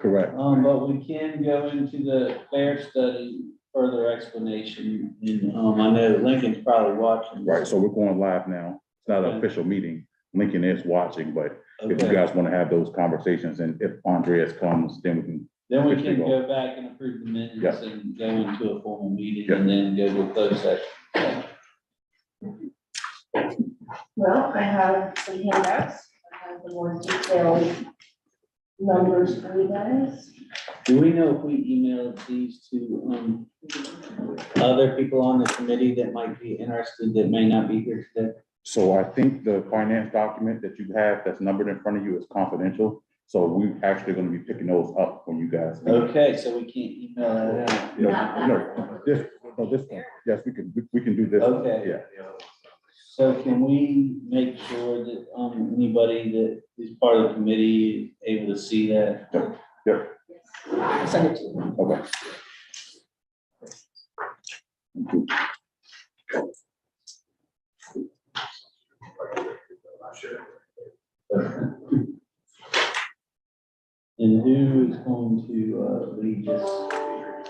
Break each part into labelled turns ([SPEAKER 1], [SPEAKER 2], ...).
[SPEAKER 1] Correct.
[SPEAKER 2] But we can go into the fare study, further explanation, and, I know Lincoln's probably watching.
[SPEAKER 1] Right, so we're going live now. It's not an
[SPEAKER 2] Okay.
[SPEAKER 1] official meeting. Lincoln is watching, but if you
[SPEAKER 2] Okay.
[SPEAKER 1] guys want to have those conversations, and if Andreas comes, then we can.
[SPEAKER 2] Then we
[SPEAKER 1] officially
[SPEAKER 2] can go back and approve the minutes
[SPEAKER 1] Yeah.
[SPEAKER 2] and go into a formal meeting
[SPEAKER 1] Yeah.
[SPEAKER 2] and then go to a closed session.
[SPEAKER 3] Well, I have some handouts. I have the more detailed numbers for you guys.
[SPEAKER 2] Do we know if we emailed these to, other people on the committee that might be interested, that may not be here today?
[SPEAKER 1] So I think the finance document that you have that's numbered in front of you is confidential. So we're actually going to be picking those up when you guys.
[SPEAKER 2] Okay, so we can't email that out.
[SPEAKER 1] No, this one. Yes, we can do this.
[SPEAKER 2] Okay.
[SPEAKER 1] Yeah.
[SPEAKER 2] So can we make sure that, anybody that is part of the committee is able to see that?
[SPEAKER 3] I'll send it to you.
[SPEAKER 1] Okay.
[SPEAKER 2] And who is going to, lead this?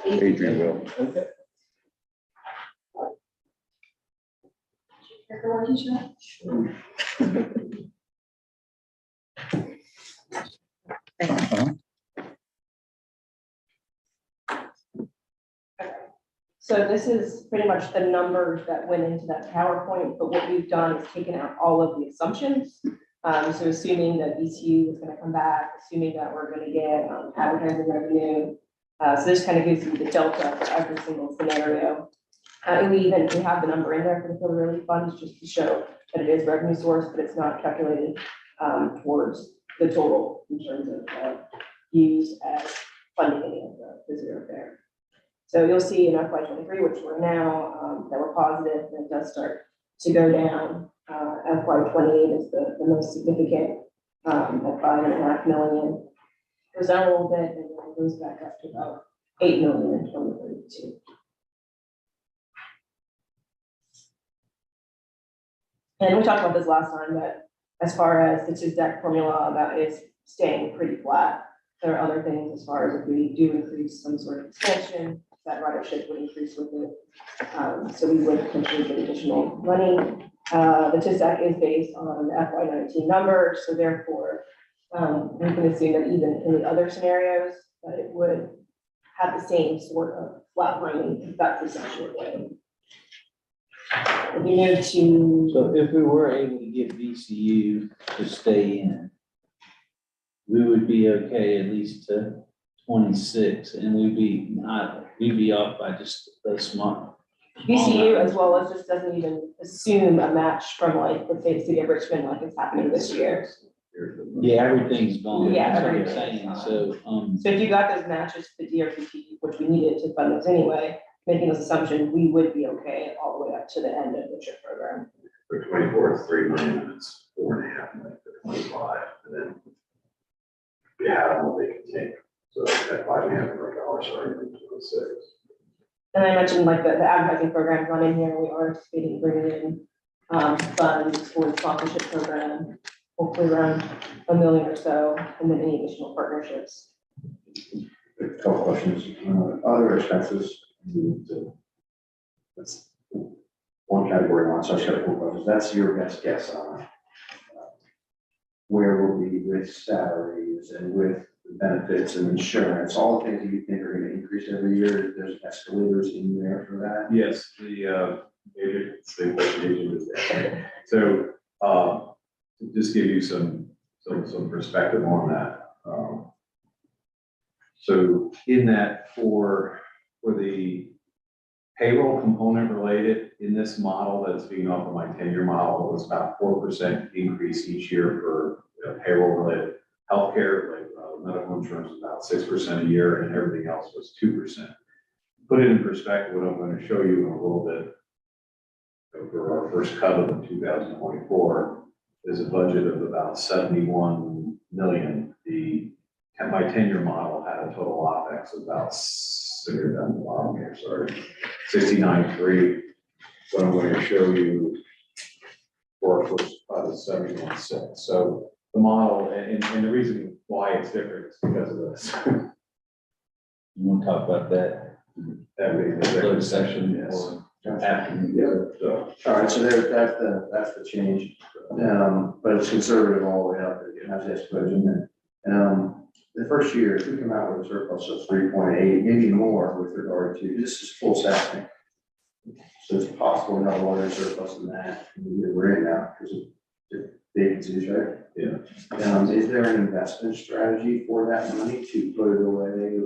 [SPEAKER 1] Adrian will.
[SPEAKER 2] Okay.
[SPEAKER 3] So this is pretty much the numbers that went into that PowerPoint, but what we've done is taken out all of the assumptions. So assuming that VCU is gonna come back, assuming that we're gonna get advertising revenue. So this kind of gives you the delta for every single scenario. And we have the number in there for the field relief funds, just to show that it is revenue source, but it's not calculated towards the total in terms of used as funding any of the zero fare. So you'll see in FY '23, which we're now, that we're positive, and it does start to go down. FY '28 is the most significant, at $5.5 million. Goes down a little bit, and then it goes back up to about $8 million in 2032. And we talked about this last time, that as far as the TISDAC formula, that is staying pretty flat. There are other things as far as if we do increase some sort of expansion, that ridership would increase with it. So we would potentially get additional money. The TISDAC is based on the FY '19 numbers, so therefore, we can assume that even in the other scenarios, that it would have the same sort of flatlining, if that's essentially what. If we move to,
[SPEAKER 2] So if we were able to get VCU to stay in, we would be okay at least to 26, and we'd be off by just a small.
[SPEAKER 3] VCU as well as this doesn't even assume a match from like, let's say, the city of Richmond, like it's happening this year.
[SPEAKER 2] Yeah, everything's gone.
[SPEAKER 3] Yeah,
[SPEAKER 2] That's what I'm
[SPEAKER 3] everything's
[SPEAKER 2] saying.
[SPEAKER 3] gone.
[SPEAKER 2] So,
[SPEAKER 3] So if you got those matches for the DRTC, which we needed to fund those anyway, making those assumptions, we would be okay all the way up to the end of the chip program.
[SPEAKER 4] For 24, it's 3 million, and it's 4.5 million for 25, and then you have what they can take. So at $5.5 million starting in 26.
[SPEAKER 3] And I mentioned like the advertising program running here, we are anticipating bringing in funds for the sponsorship program, hopefully around $1 million or so, and then any additional partnerships.
[SPEAKER 4] A couple questions. Other expenses. That's one category on, so I just got a couple questions. That's your best guess on where we'll be with salaries and with benefits and insurance, all the things that you think are going to increase every year. There's escalators in there for that.
[SPEAKER 5] Yes, maybe it's the question is there. So, to just give you some perspective on that. So in that for the payroll component related in this model that's being offered, my 10-year model, was about 4% increase each year for payroll related. Healthcare, like medical insurance, was about 6% a year, and everything else was 2%. Put it in perspective, what I'm going to show you in a little bit. For our first cut of the 2024, is a budget of about 71 million. My 10-year model had a total OpEx of about, down the bottom here, sorry, 69.3. What I'm going to show you for our first cut is 71.6. So the model, and the reason why it's different, it's because of this.
[SPEAKER 2] You want to talk about that?
[SPEAKER 5] That would be an executive session, yes.
[SPEAKER 2] Or after?
[SPEAKER 5] Yeah, so,
[SPEAKER 6] All right, so there, that's the change, but it's conservative all the way up, it has this budget. The first year, if we come out with a surplus of 3.8, maybe more with regard to, this is full staffing. So it's possible to have a larger surplus than that, we're in now, because of vacancies, right?
[SPEAKER 5] yeah.
[SPEAKER 6] Is there an investment strategy for that money to put it away?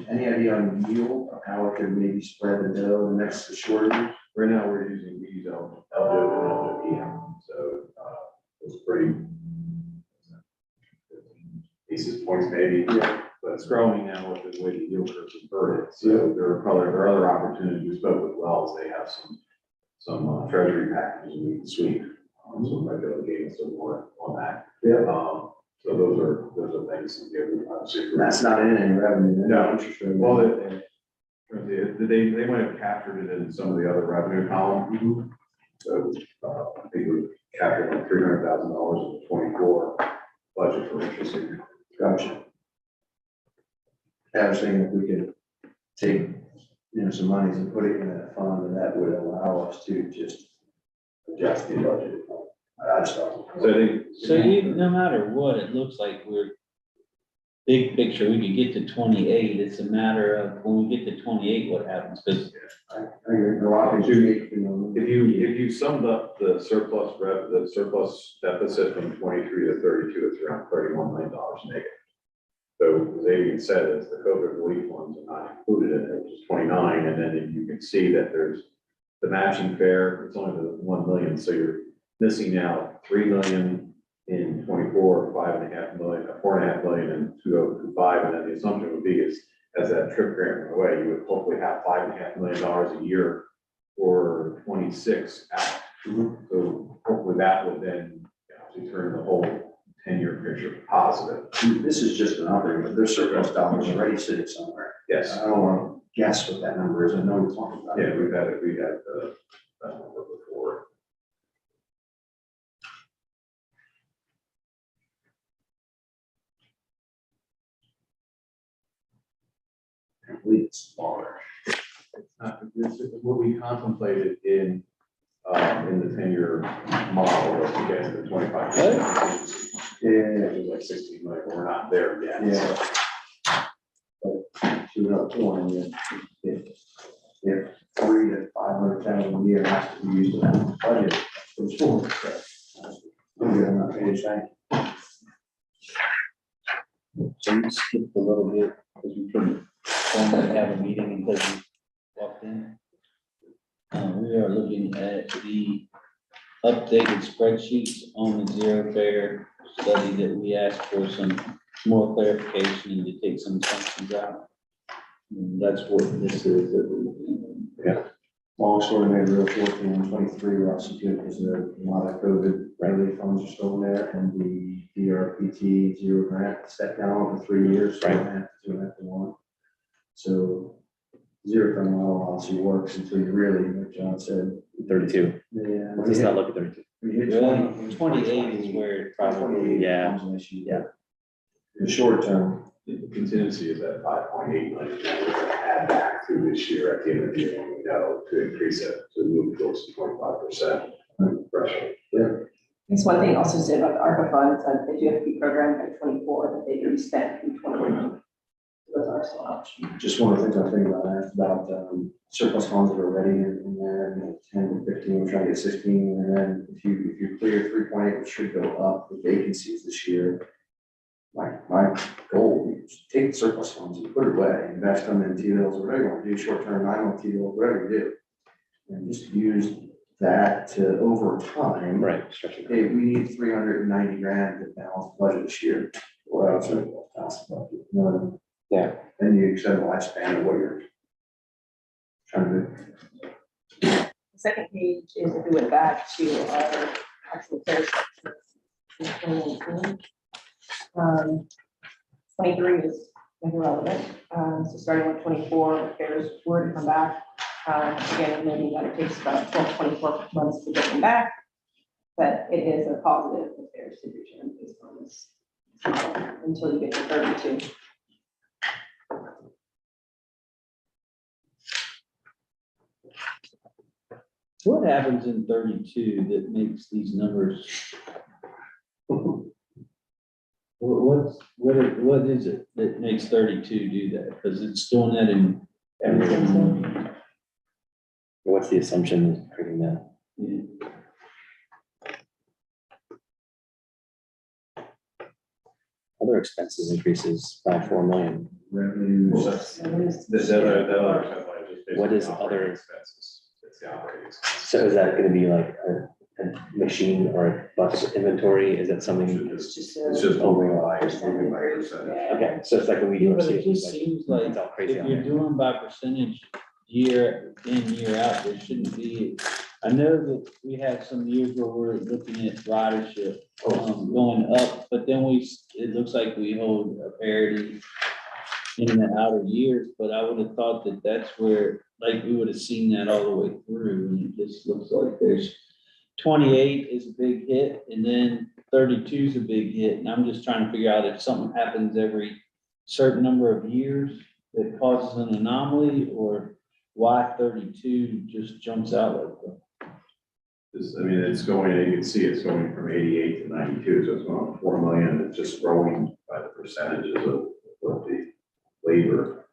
[SPEAKER 6] Any idea on yield, or how it could maybe spread the dough the next short?
[SPEAKER 5] Right now, we're using these LDO and LDPM, so, it's pretty basis points maybe, but it's growing now with the way the yield curve is inverted. So there are other opportunities. We spoke with Wells, they have some treasury packages we can sweep. So regular gave us some more on that. So those are things that give, obviously.
[SPEAKER 6] That's not in any revenue.
[SPEAKER 5] No.
[SPEAKER 6] Interest rate.
[SPEAKER 5] Well, they might have captured it in some of the other revenue column. So, I think we captured like $300,000 in the 24 budget for interest income.
[SPEAKER 6] Gotcha. I was thinking if we could take, some monies and put it in a fund, and that would allow us to just adjust the budget. I just thought.
[SPEAKER 5] So I think.
[SPEAKER 2] So even, no matter what, it looks like we're, big picture, we could get to 28. It's a matter of when we get to 28, what happens? Because
[SPEAKER 6] I agree. A lot of things,
[SPEAKER 5] If you summed up the surplus deficit from 23 to 32, it's around $31 million negative. So as Adrian said, is the COVID relief funds are not included in it, which is 29, and then you can see that there's the matching fare, it's only the 1 million, so you're missing out 3 million in 24, 5.5 million, 4.5 million in 2025, and then the assumption would be is as that trip grant went away, you would hopefully have $5.5 million a year for 26 out. So hopefully that would then turn the whole 10-year picture positive.
[SPEAKER 6] this is just an operating, but there's surplus dollars already sitting somewhere.
[SPEAKER 5] Yes.
[SPEAKER 6] I don't want to guess what that number is. I know we're talking about.
[SPEAKER 5] Yeah, we had that number before.
[SPEAKER 6] I believe it's smaller.
[SPEAKER 5] This is what we contemplated in the 10-year model was to get to the 25%.
[SPEAKER 6] Yeah.
[SPEAKER 5] Which is like 16 million, but we're not there yet.
[SPEAKER 6] Yeah. But two up one, if 300 to 500,000 a year has to be used in that budget, for sure. I'm not paying attention.
[SPEAKER 2] so you skipped a little bit because we couldn't formally have a meeting until you walked in. We are looking at the updated spreadsheets on the zero fare study that we asked for some more clarification and to take some assumptions out. And that's what this is that we're looking at.
[SPEAKER 6] Long story made real short, in 23, we're also good because there are a lot of COVID relief funds are still there, and the GRTC zero grant set down over 3 years, so 1.5 to 2.5 to 1. So zero fund model obviously works until you really, like John said.
[SPEAKER 7] 32.
[SPEAKER 6] Yeah.
[SPEAKER 7] Let's not look at 32.
[SPEAKER 6] We hit
[SPEAKER 2] Well,
[SPEAKER 6] 20.
[SPEAKER 2] 28 is where it probably,
[SPEAKER 7] Yeah.
[SPEAKER 6] becomes an issue.
[SPEAKER 7] Yeah.
[SPEAKER 6] In the short term,
[SPEAKER 5] The contingency is at 5.8 million. We're gonna add back through this year at the end of the year when we know to increase it to move close to 25% threshold.
[SPEAKER 3] It's one thing also said about the ARPA funds, that they do have to be programmed by 24, but they can be spent in 21. Those are still options.
[SPEAKER 6] just one of the things I think about that, about surplus funds that are already in there, 10 to 15, we're trying to get 16, and then if you clear 3.8, it should go up with vacancies this year. My goal is to take the surplus funds and put it away, invest them in T-bills, whatever you want to do, short-term, 9-month T-bills, whatever you do. And just use that to, over time.
[SPEAKER 7] Right, stretching.
[SPEAKER 6] Hey, we need 390 grand to balance the budget this year. Well, it's a balance the budget.
[SPEAKER 7] Yeah.
[SPEAKER 6] Then you extend the lifespan of what you're trying to do.
[SPEAKER 3] The second page is if we went back to our actual fair section in 2019. 23 is irrelevant. So starting with 24, if fares were to come back, again, maybe that it takes about 12, 24 months to get them back. But it is a positive if fares to return based on this until you get to 32.
[SPEAKER 2] What happens in 32 that makes these numbers? What is it that makes 32 do that? Because it's doing that in everything.
[SPEAKER 7] What's the assumption creating that? Other expenses increases by 4 million.
[SPEAKER 6] Revenue,
[SPEAKER 5] The other stuff I just basically
[SPEAKER 7] What is
[SPEAKER 5] operating
[SPEAKER 7] other-
[SPEAKER 5] expenses? It's the operating expenses.
[SPEAKER 7] So is that gonna be like a machine or a bus inventory? Is that something?
[SPEAKER 3] It's just
[SPEAKER 5] It's just overall, it's moving by percentage.
[SPEAKER 7] Okay, so it's like when we do
[SPEAKER 2] Yeah,
[SPEAKER 7] our
[SPEAKER 2] but it
[SPEAKER 7] safety
[SPEAKER 2] just
[SPEAKER 7] budget,
[SPEAKER 2] seems like
[SPEAKER 7] it's all crazy
[SPEAKER 2] if
[SPEAKER 7] on
[SPEAKER 2] you're
[SPEAKER 7] there.
[SPEAKER 2] doing by percentage year in, year out, there shouldn't be. I know that we have some years where we're looking at ridership, going up, but then it looks like we hold a parity in the outer years, but I would have thought that that's where, like, we would have seen that all the way through, and it just looks like there's 28 is a big hit, and then 32 is a big hit, and I'm just trying to figure out if something happens every certain number of years that causes an anomaly, or why 32 just jumps out like that.
[SPEAKER 5] I mean, it's going, you can see it's going from 88 to 92, so it's going from 4 million, it's just growing by the percentages of what the labor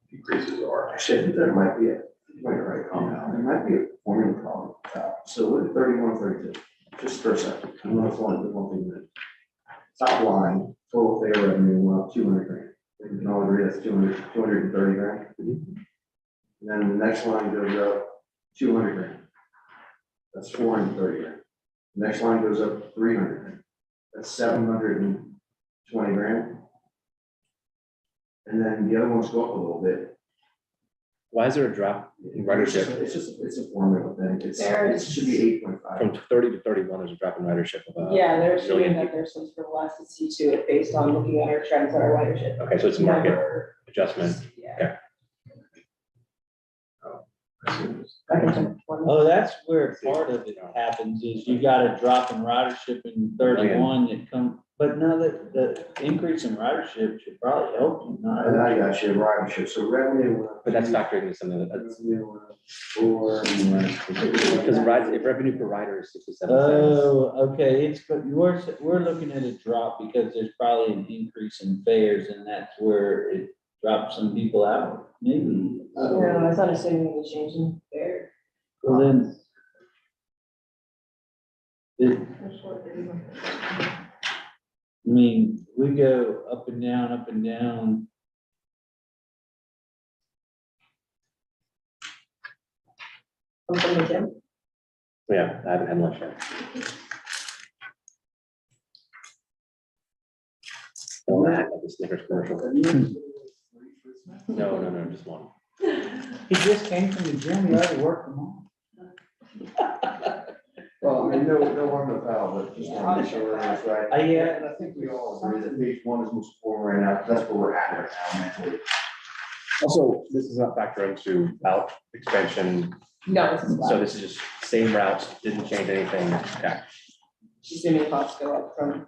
[SPEAKER 5] decreases are.
[SPEAKER 6] actually, there might be right compound, there might be a formula problem. So with 31, 32, just for a second, I'm gonna find the one thing that. Top line, total fare revenue went up 200 grand. We can all agree that's 230 grand. And then the next line goes up 200 grand. That's 430 grand. The next line goes up 300 grand. That's 720 grand. And then the other ones go up a little bit.
[SPEAKER 7] Why is there a drop in ridership?
[SPEAKER 6] It's a formula thing. It
[SPEAKER 3] There's-
[SPEAKER 6] should be 8.5.
[SPEAKER 7] From 30 to 31, there's a drop in ridership of
[SPEAKER 3] Yeah, they're
[SPEAKER 7] million
[SPEAKER 3] assuming that there's some sort of elasticity to it based on looking at our trends on our ridership.
[SPEAKER 7] Okay, so it's a market
[SPEAKER 3] Number,
[SPEAKER 7] adjustment.
[SPEAKER 3] yeah.
[SPEAKER 5] I see this.
[SPEAKER 3] I can check one.
[SPEAKER 2] Oh, that's where part of it happens, is you got a drop in ridership in 31 that come, but no, the increase in ridership should probably help you, not
[SPEAKER 6] And
[SPEAKER 2] hurt
[SPEAKER 6] I got you, ridership, so revenue. went up
[SPEAKER 7] But that's
[SPEAKER 6] to-
[SPEAKER 7] factoring into something that's,
[SPEAKER 6] Revenue went up for.
[SPEAKER 7] because if revenue per rider is 67 cents.
[SPEAKER 2] Oh, okay, it's, but we're looking at a drop because there's probably an increase in fares, and that's where it drops some people out, maybe.
[SPEAKER 3] No, I was not assuming any change in there.
[SPEAKER 2] Well, then. I mean, we go up and down, up and down.
[SPEAKER 3] From the gym.
[SPEAKER 7] Yeah, I haven't had lunch yet. Oh, I had the Snickers commercial. No, just one.
[SPEAKER 2] He just came from the gym, he already worked from home.
[SPEAKER 6] Well, I mean, no harm, no foul, but just want to make sure that's right.
[SPEAKER 2] Yeah.
[SPEAKER 6] And I think we all agree that page one is most important right now, because that's where we're at right now mentally.
[SPEAKER 7] Also, this does not factor into route expansion,
[SPEAKER 3] No, this is
[SPEAKER 7] so
[SPEAKER 3] flat.
[SPEAKER 7] this is just same routes, didn't change anything. Okay.
[SPEAKER 3] Assuming costs go up from,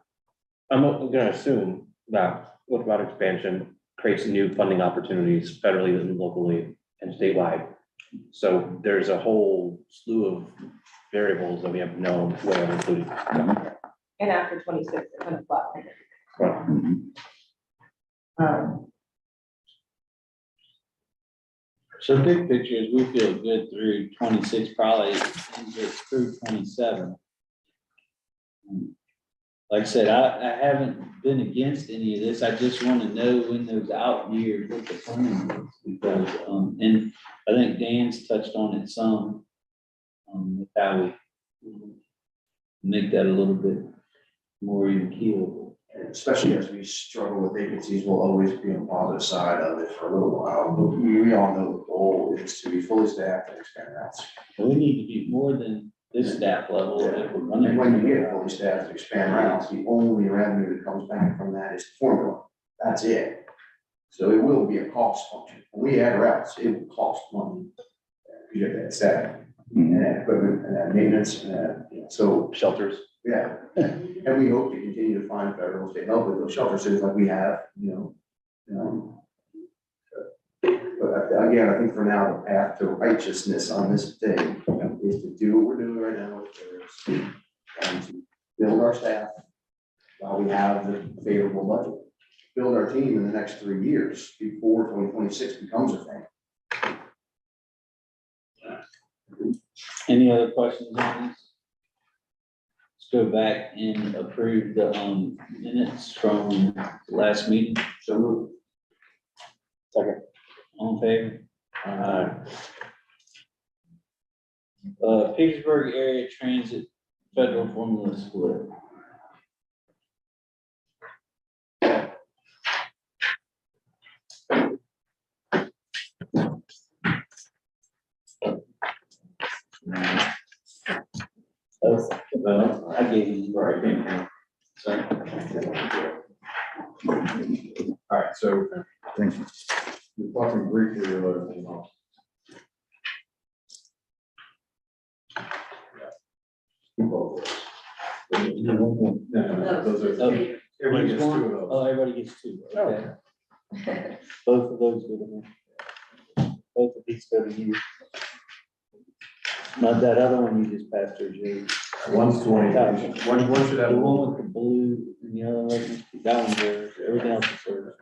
[SPEAKER 7] I'm gonna assume that with route expansion creates new funding opportunities federally and locally and statewide. So there's a whole slew of variables that we have no way of including.
[SPEAKER 3] and after 26, they're kind of flat.
[SPEAKER 7] Right.
[SPEAKER 2] So big picture is we feel good through 26, probably through 27. Like I said, I haven't been against any of this. I just want to know when those out years, what the plan is, because, and I think Dan's touched on it some. With how we make that a little bit more even keel.
[SPEAKER 6] And especially as we struggle with vacancies, we'll always be on the positive side of it for a little while. But we all know the goal is to be fully staffed and expand routes.
[SPEAKER 2] We need to be more than this staff level if we're running.
[SPEAKER 6] And when you get fully staffed and expand routes, the only revenue that comes back from that is the formula. That's it. So it will be a cost function. When we add routes, it will cost money. You get that staff and that equipment and that maintenance and that, so
[SPEAKER 7] Shelters.
[SPEAKER 6] Yeah, and we hope to continue to find federal, state help with those shelter cities like we have, you know. But again, I think for now, the path to righteousness on this thing is to do what we're doing right now with terrorists and to build our staff while we have the favorable budget. Build our team in the next 3 years before 2026 becomes a thing.
[SPEAKER 2] Any other questions on this? Let's go back and approve the minutes from the last meeting.
[SPEAKER 6] So moved.
[SPEAKER 2] All in favor? Petersburg Area Transit Federal Formula Split. I gave you.
[SPEAKER 5] Right.
[SPEAKER 2] So,
[SPEAKER 5] All right, so
[SPEAKER 1] Thank you.
[SPEAKER 5] we're talking briefly about everything else. No, those are,
[SPEAKER 2] oh,
[SPEAKER 5] everybody
[SPEAKER 2] each
[SPEAKER 5] gets two
[SPEAKER 2] one?
[SPEAKER 5] of those.
[SPEAKER 2] Oh, everybody gets two, okay. Both of those go to me. Both of these go to you. Not that other one you just passed to Jay.
[SPEAKER 5] One's 20, one should have
[SPEAKER 2] The
[SPEAKER 5] one.
[SPEAKER 2] one with the blue and the other one, that one's yours, everything else is yours.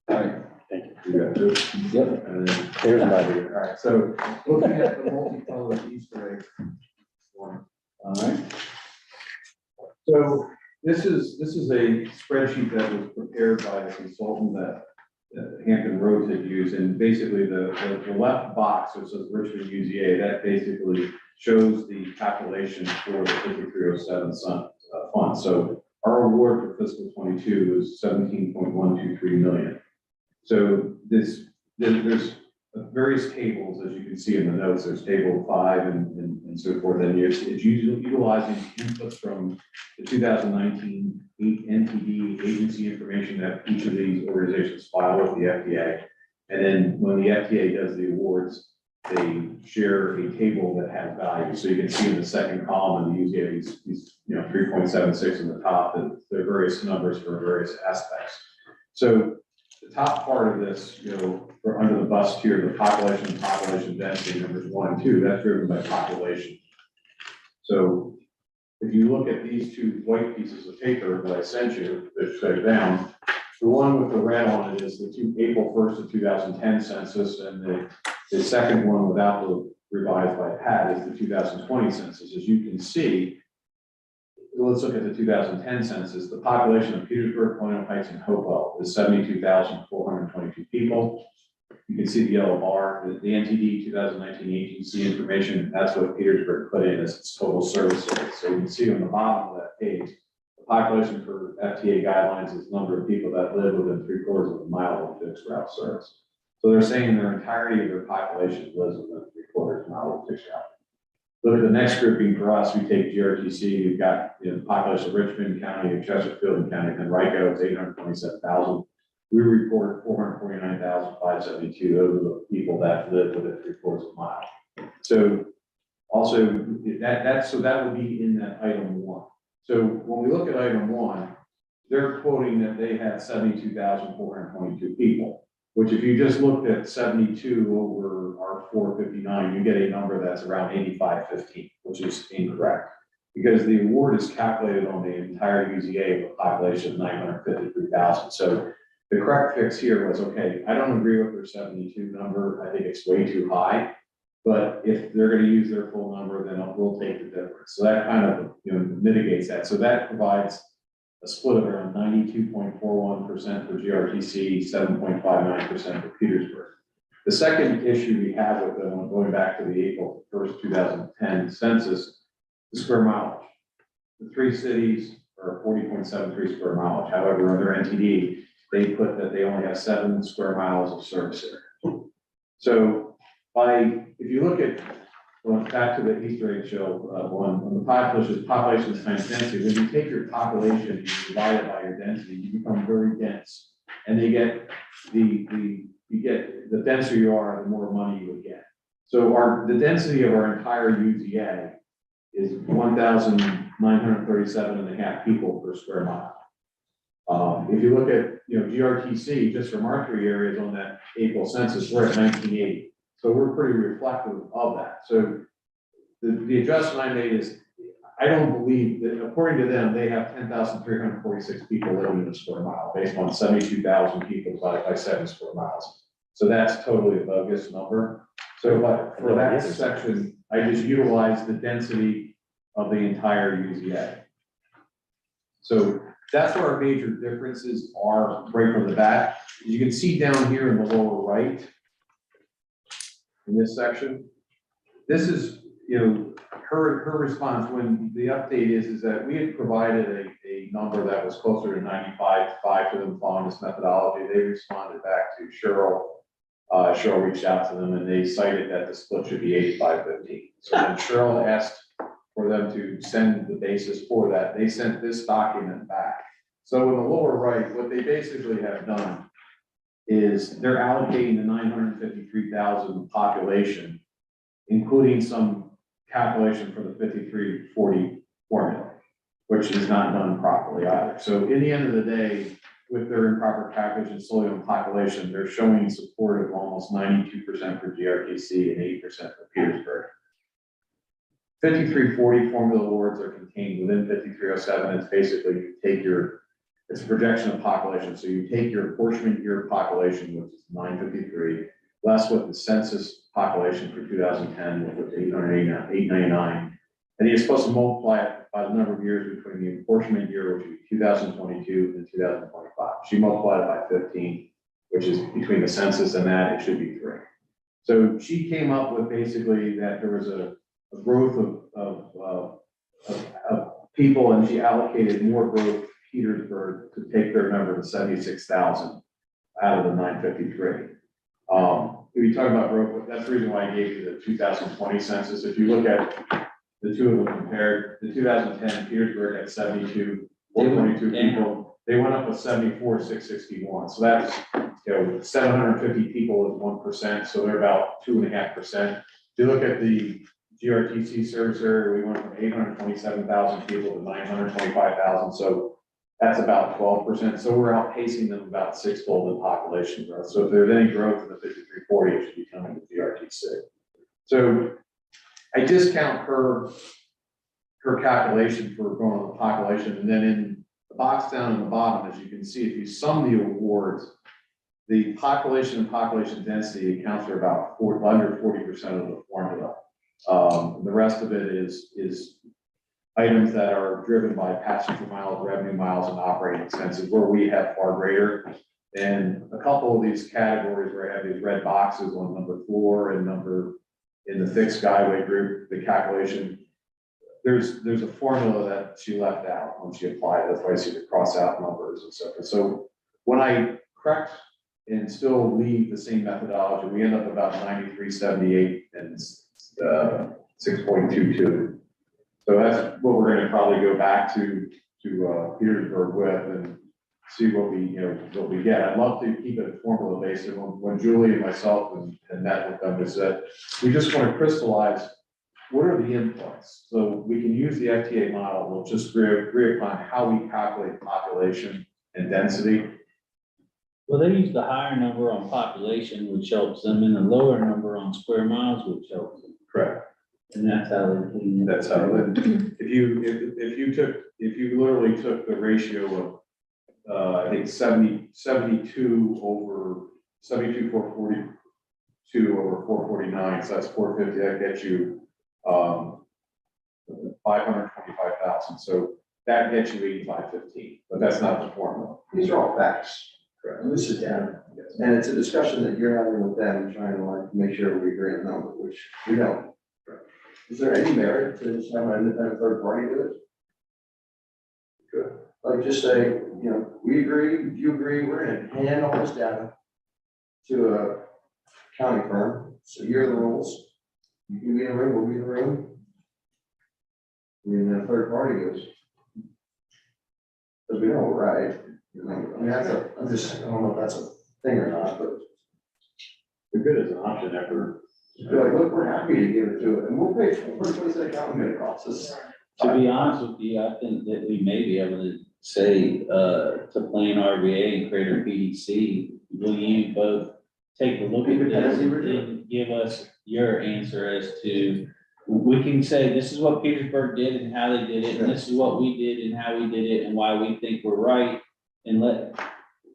[SPEAKER 5] All right, thank you. You got two.
[SPEAKER 2] Yep.
[SPEAKER 5] And then,
[SPEAKER 7] Here's my view.
[SPEAKER 5] all right, so looking at the multicolored Easter egg one.
[SPEAKER 2] All right.
[SPEAKER 5] So this is a spreadsheet that was prepared by a consultant that Hampton Roads had used, and basically the left box, which says Richmond UZA, that basically shows the calculation for the 5307 fund. So our award for fiscal 22 is 17.123 million. So there's various tables, as you can see in the notes. There's table 5 and so forth, and it's utilizing inputs from the 2019 NTD agency information that each of these organizations file with the FDA. And then when the FDA does the awards, they share a table that has value. So you can see in the second column, and usually these 3.76 in the top, that there are various numbers for various aspects. So the top part of this, for under the bus here, the population density numbers 1 and 2, that's driven by population. So if you look at these two white pieces of paper that I sent you, that go down, the one with the red on it is the April 1st of 2010 census, and the second one without the revised by Pat is the 2020 census. As you can see, let's look at the 2010 census. The population of Petersburg, Colonial Heights, and Hopewell is 72,422 people. You can see the yellow bar, the NTD 2019 agency information. That's what Petersburg put in as its total service area. So you can see on the bottom of that page, the population for FTA guidelines is the number of people that live within 3/4 of a mile of fixed route service. So they're saying their entirety of their population lives within 3/4 mile of fixed route. Look at the next grouping for us. We take GRTC. We've got the population of Richmond County, of Chesterfield County, and Rico. It's 827,000. We report 449,572. Those are the people that live within 3/4 of a mile. So also that would be in that item 1. So when we look at item 1, they're quoting that they had 72,422 people, which if you just looked at 72 over our 459, you get a number that's around 8515, which is incorrect. Because the award is calculated on the entire UZA with a population of 953,000. So the correct fix here was, okay, I don't agree with their 72 number. I think it's way too high. But if they're going to use their full number, then we'll take the difference. So that kind of mitigates that. So that provides a split of around 92.41% for GRTC, 7.59% for Petersburg. The second issue we have with them, going back to the April 1st, 2010 census, the square mileage. The 3 cities are 40.73 square mileage. However, under NTD, they put that they only have 7 square miles of service area. So if you look at, going back to the Easter egg show one, on the population times density, when you take your population and you divide it by your density, you become very dense. And they get the denser you are, the more money you would get. So the density of our entire UZA is 1,000 937.5 people per square mile. If you look at, GRTC, just from our 3 areas on that April census, we're at 1980. So we're pretty reflective of that. So the adjustment I made is, I don't believe that, according to them, they have 10,346 people living in a square mile, based on 72,000 people divided by 7 square miles. So that's totally a bogus number. So but for that section, I just utilized the density of the entire UZA. So that's where our major differences are right from the back. You can see down here in the lower right, in this section, this is, her response when the update is that we had provided a number that was closer to 95.5 to them following this methodology. They responded back to Cheryl. Cheryl reached out to them and they cited that the split should be 85-15. So then Cheryl asked for them to send the basis for that. They sent this document back. So in the lower right, what they basically have done is they're allocating the 953,000 population, including some calculation for the 5340 formula, which is not done properly either. So in the end of the day, with their improper calculation solely on population, they're showing support of almost 92% for GRTC and 8% for Petersburg. 5340 formula awards are contained within 5307. It's basically you take it's a projection of population. So you take your apportionment year population, which is 953, less what the census population for 2010, which was 899. And you're supposed to multiply it by the number of years between the apportionment year, which would be 2022 and 2025. She multiplied it by 15, which is between the census and that, it should be 3. So she came up with basically that there was a growth of people, and she allocated more growth to Petersburg to take their number to 76,000 out of the 953. If you talk about growth, that's the reason why I gave you the 2020 census. If you look at the two of them compared, the 2010 Petersburg had 422 people. They went up with 661. So that's, 750 people is 1%. So they're about 2.5%. If you look at the GRTC service area, we went from 827,000 people to 925,000. So that's about 12%. So we're outpacing them about 6-fold in population growth. So if there's any growth in the 5340, it should be coming to GRTC. So I discount her calculation for going on the population, and then in the box down in the bottom, as you can see, if you sum the awards, the population and population density accounts for about under 40% of the formula. The rest of it is items that are driven by passenger miles, revenue miles, and operating expenses, where we have far greater. And a couple of these categories where I have these red boxes on number 4 and in the fixed skyway group, the calculation, there's a formula that she left out when she applied. That's why I see the cross out numbers, et cetera. So when I correct and still leave the same methodology, we end up about 93.78 and 6.22. So that's what we're going to probably go back to Petersburg with and see what we get. I'd love to keep it formula based. When Julie and myself and met with them, is that we just want to crystallize what are the inputs. So we can use the FTA model. We'll just agree upon how we calculate population and density.
[SPEAKER 2] Well, they use the higher number on population, which helps them, and the lower number on square miles, which helps them.
[SPEAKER 5] Correct.
[SPEAKER 2] And that's how they clean it.
[SPEAKER 5] That's how it. If you literally took the ratio of I think 72 over 442 over 449, so that's 450. That gets you 525,000. So that gets you 8515, but that's not the formula.
[SPEAKER 6] These are all facts.
[SPEAKER 5] Correct.
[SPEAKER 6] And this is down, and it's a discussion that you're having with them, trying to like make sure we agree on the number, which we don't. Is there any merit to just have an independent third party do it? Good. Like just say, we agree, you agree, we're gonna hand all this data to a accounting firm. So here are the rules. You can be in the room, we'll be in the room. And then a third party goes. Because we know we're right. I mean, I don't know if that's a thing or not, but
[SPEAKER 5] The good as an option after.
[SPEAKER 6] they're like, look, we're happy to give it to it, and we'll pay for it. What's that accounting gonna cost us?
[SPEAKER 2] To be honest with you, I think that we may be able to say, to Plan RVA and Crater PDC, will you both take a look at this and give us your answer as to, we can say, this is what Petersburg did and how they did it, and this is what we did and how we did it, and why we think we're right, and let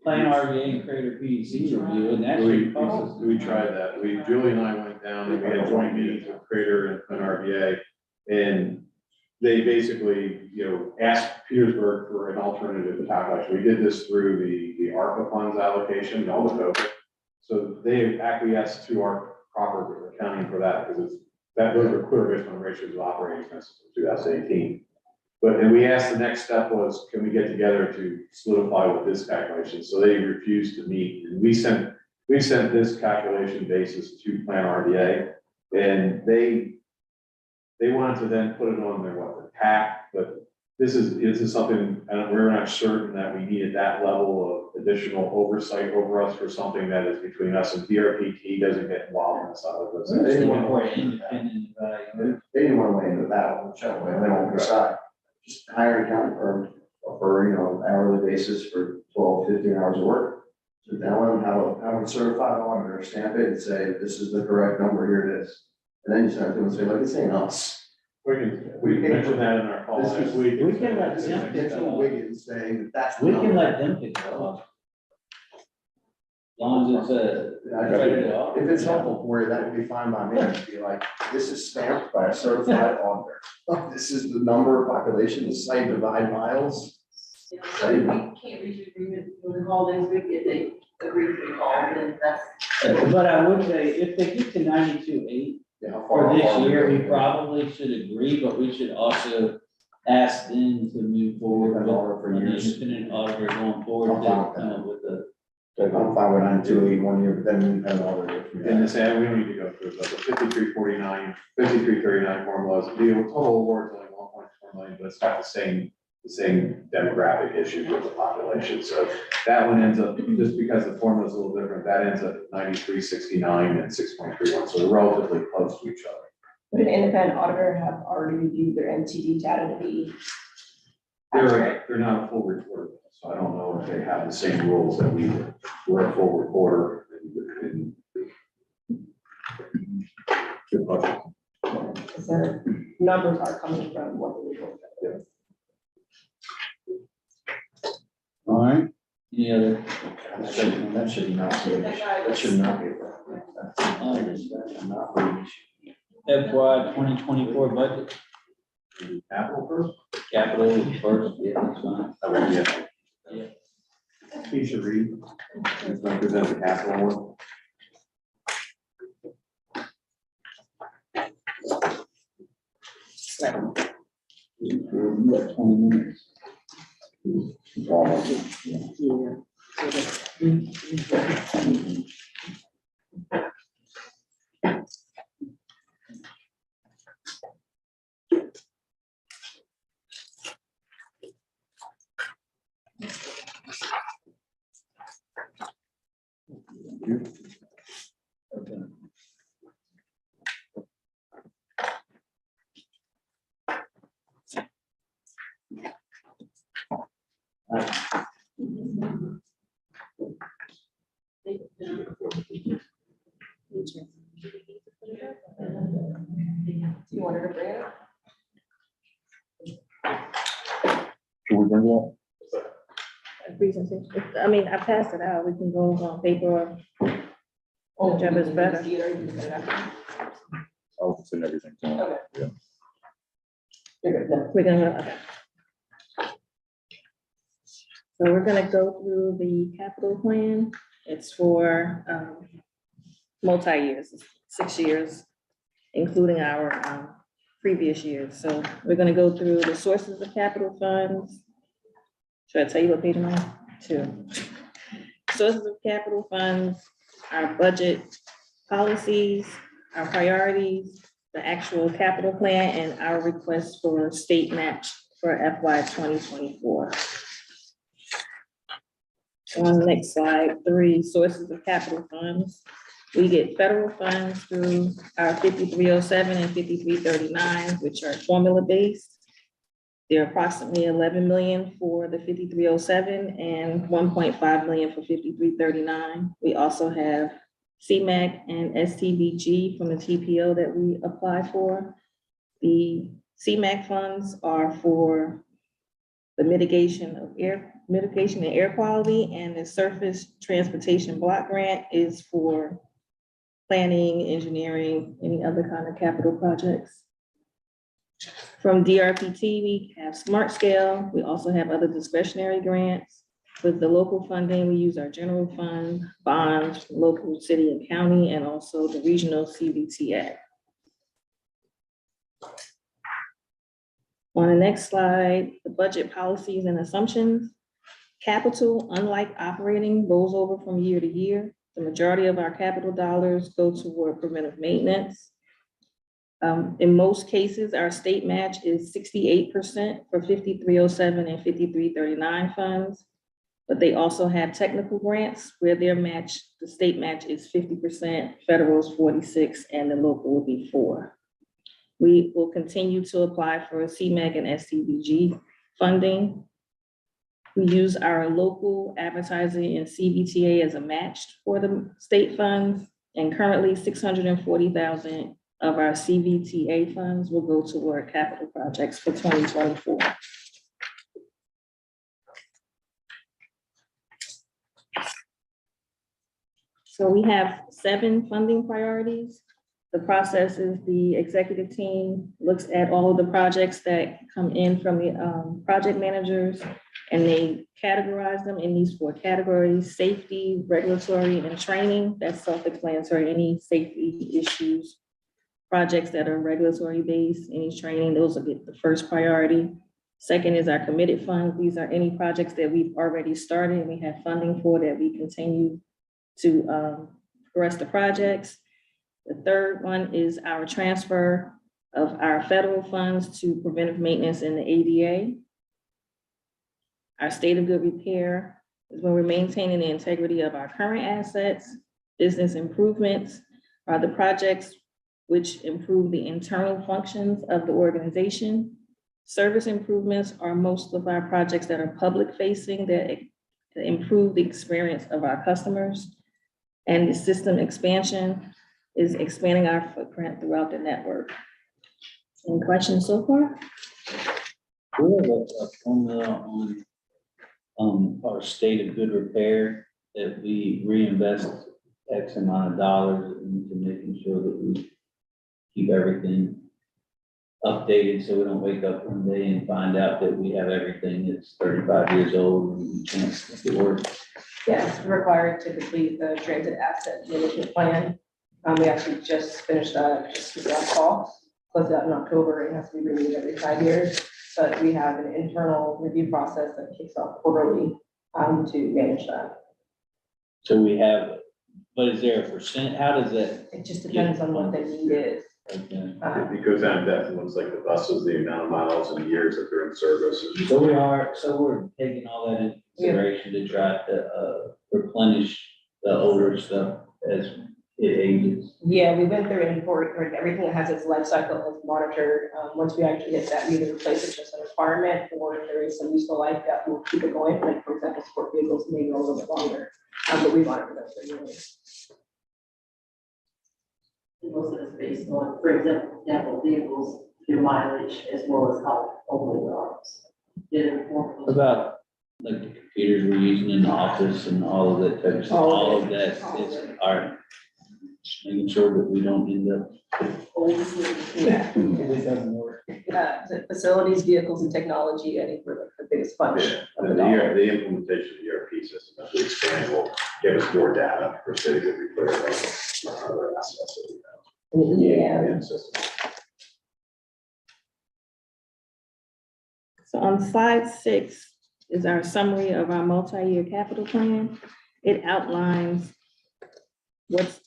[SPEAKER 2] Plan RVA and Crater PDC review, and that should cost us.
[SPEAKER 5] We tried that. Julie and I went down and we had joint meetings with Crater and RVA. And they basically, asked Petersburg for an alternative calculation. We did this through the ARPA funds allocation, all the COVID. So they acquiesced to our proper accounting for that, because those are clear RiCHMOND ratios of operating expenses from 2018. And we asked, the next step was, can we get together to solidify with this calculation? So they refused to meet, and we sent this calculation basis to Plan RVA, and they wanted to then put it on their PAC, but this is something, and we're not certain that we needed that level of additional oversight over us for something that is between us, and DRPT doesn't get involved in this other.
[SPEAKER 6] They didn't want
[SPEAKER 2] For independent evaluation.
[SPEAKER 6] They didn't want to weigh into that one, they won't decide. Just hire an accounting firm for, hourly basis for 12, 15 hours of work. So then let them have a certified auditor stamp it and say, this is the correct number, here it is. And then you send it to them and say, look, this ain't us.
[SPEAKER 5] We mentioned that in our call last week.
[SPEAKER 2] We can let
[SPEAKER 6] This is
[SPEAKER 2] them pick it
[SPEAKER 6] Mitchell
[SPEAKER 2] up.
[SPEAKER 6] Wiggins saying that that's. the
[SPEAKER 2] We can
[SPEAKER 6] number.
[SPEAKER 2] let them pick it up. As long as it's credit off.
[SPEAKER 6] If it's helpful for you, that would be fine by me, to be like, this is stamped by a certified auditor. This is the number of population, the site divide miles.
[SPEAKER 8] So if we can't reach agreement with the call this week, if they agree to the call, then that's.
[SPEAKER 2] But I would say, if they get to 92.8
[SPEAKER 6] Yeah, how
[SPEAKER 2] for
[SPEAKER 6] far
[SPEAKER 2] this
[SPEAKER 6] apart
[SPEAKER 2] year,
[SPEAKER 6] are
[SPEAKER 2] we
[SPEAKER 6] they?
[SPEAKER 2] probably should agree, but we should also ask them to move forward
[SPEAKER 6] Independent auditor for
[SPEAKER 2] with an
[SPEAKER 6] years.
[SPEAKER 2] independent auditor going forward
[SPEAKER 6] I'm
[SPEAKER 2] to
[SPEAKER 6] fine with
[SPEAKER 2] come up with a.
[SPEAKER 6] I'm fine with 928 1 year, but then independent auditor.
[SPEAKER 5] In this ad, we don't need to go through, but the 5339 formulas, the total award is only 1.4 million, but it's got the same demographic issues with the population. So that one ends up, just because the formula is a little different, that ends up at 9369 and 6.31. So they're relatively close to each other.
[SPEAKER 3] Would an independent auditor have already reviewed their MTD data to be accurate?
[SPEAKER 5] They're not a full reporter, so I don't know if they have the same rules that we were. We're a full reporter and good budget.
[SPEAKER 3] Because their numbers are coming from what the report says.
[SPEAKER 2] All right, any other?
[SPEAKER 6] That should not be, that should not be. Not be.
[SPEAKER 2] FY 2024 budget,
[SPEAKER 5] Apple first?
[SPEAKER 2] capital first, yeah, that's fine.
[SPEAKER 5] That would be it.
[SPEAKER 2] Yeah.
[SPEAKER 5] Keisha Reed, is going to present the capital one.
[SPEAKER 2] We got 20 minutes. Okay.
[SPEAKER 3] You wanted to bring it up?
[SPEAKER 1] Should we bring it up?
[SPEAKER 9] Presentation. I mean, I passed it out. We can go on paper. Whichever is better.
[SPEAKER 3] See it or you can put it up?
[SPEAKER 1] I'll send everything to him.
[SPEAKER 3] Okay.
[SPEAKER 1] Yeah.
[SPEAKER 3] You're good, no.
[SPEAKER 9] We're gonna. So we're gonna go through the capital plan. It's for multi-years, 6 years, including our previous years. So we're gonna go through the sources of capital funds. Should I tell you what page I'm on? 2. Sources of capital funds, our budget policies, our priorities, the actual capital plan, and our request for state match for FY 2024. On the next slide, 3 sources of capital funds. We get federal funds through our 5307 and 5339, which are formula-based. There are approximately 11 million for the 5307 and 1.5 million for 5339. We also have CMAC and STBG from the TPO that we applied for. The CMAC funds are for the mitigation and air quality, and the surface transportation block grant is for planning, engineering, any other kind of capital projects. From DRPT, we have Smart Scale. We also have other discretionary grants. With the local funding, we use our general fund, bonds, local, city, and county, and also the regional CBT Act. On the next slide, the budget policies and assumptions. Capital, unlike operating, rolls over from year to year. The majority of our capital dollars go toward preventive maintenance. In most cases, our state match is 68% for 5307 and 5339 funds, but they also have technical grants where their match, the state match is 50%, federal is 46%, and the local will be 4%. We will continue to apply for CMAC and STBG funding. We use our local advertising and CVTA as a match for the state funds, and currently 640,000 of our CVTA funds will go toward capital projects for 2024. So we have 7 funding priorities. The process is the executive team looks at all of the projects that come in from the project managers, and they categorize them in these 4 categories: safety, regulatory, and training. That's self-explanatory. Any safety issues, projects that are regulatory based, any training, those will get the first priority. Second is our committed funds. These are any projects that we've already started and we have funding for that we continue to progress the projects. The third one is our transfer of our federal funds to preventive maintenance in the ADA. Our state of good repair is when we're maintaining the integrity of our current assets. Business improvements are the projects which improve the internal functions of the organization. Service improvements are most of our projects that are public facing that improve the experience of our customers. And the system expansion is expanding our footprint throughout the network. Any questions so far?
[SPEAKER 2] We have a formula on our state of good repair that we reinvest X amount of dollars into making sure that we keep everything updated, so we don't wake up one day and find out that we have everything that's 35 years old and we can't make it work.
[SPEAKER 3] Yes, required to complete the transit asset management plan. We actually just finished that just this last fall, closed out in October. It has to be renewed every 5 years, but we have an internal review process that kicks off quarterly to manage that.
[SPEAKER 2] So we have, but is there a percent? How does that?
[SPEAKER 3] It just depends on what the need is.
[SPEAKER 2] Okay.
[SPEAKER 4] It goes down to depth, ones like the buses, the amount of miles and years that they're in service.
[SPEAKER 2] So we're taking all that into consideration to try to replenish the older stuff as it ages.
[SPEAKER 3] Yeah, we went through and for everything that has its life cycle is monitored. Once we actually hit that, we either replace it just a requirement, or if there is some useful life that will keep it going. Like for example, sport vehicles may go a little bit longer, but we monitor those regularly.
[SPEAKER 8] Most of it's based on, for example, vehicles, their mileage, as well as how old they are.
[SPEAKER 2] What about like the computers we're using in the office and all of that type of stuff? All of that is our, just making sure that we don't end up.
[SPEAKER 3] Yeah.
[SPEAKER 2] It doesn't work.
[SPEAKER 3] The facilities, vehicles, and technology, I think were like the biggest function of the
[SPEAKER 4] And
[SPEAKER 3] dollar.
[SPEAKER 4] the implementation of the ERP system that we expand will give us more data for city that we put in other assets that we have.
[SPEAKER 3] Yeah.
[SPEAKER 4] And system.
[SPEAKER 9] So on slide 6 is our summary of our multi-year capital plan. It outlines what's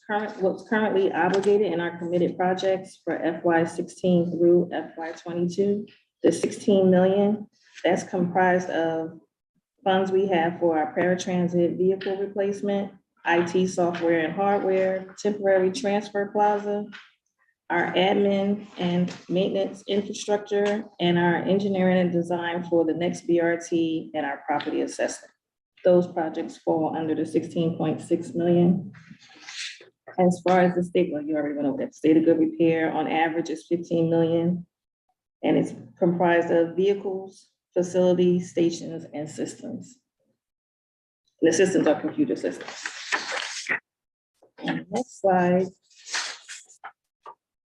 [SPEAKER 9] currently obligated in our committed projects for FY16 through FY22. The 16 million, that's comprised of funds we have for our paratransit vehicle replacement, IT software and hardware, temporary transfer plaza, our admin and maintenance infrastructure, and our engineering and design for the next BRT and our property assessment. Those projects fall under the 16.6 million. As far as the state, well, you already went over that, state of good repair on average is 15 million. And it's comprised of vehicles, facilities, stations, and systems. And the systems are computer systems. On the next slide,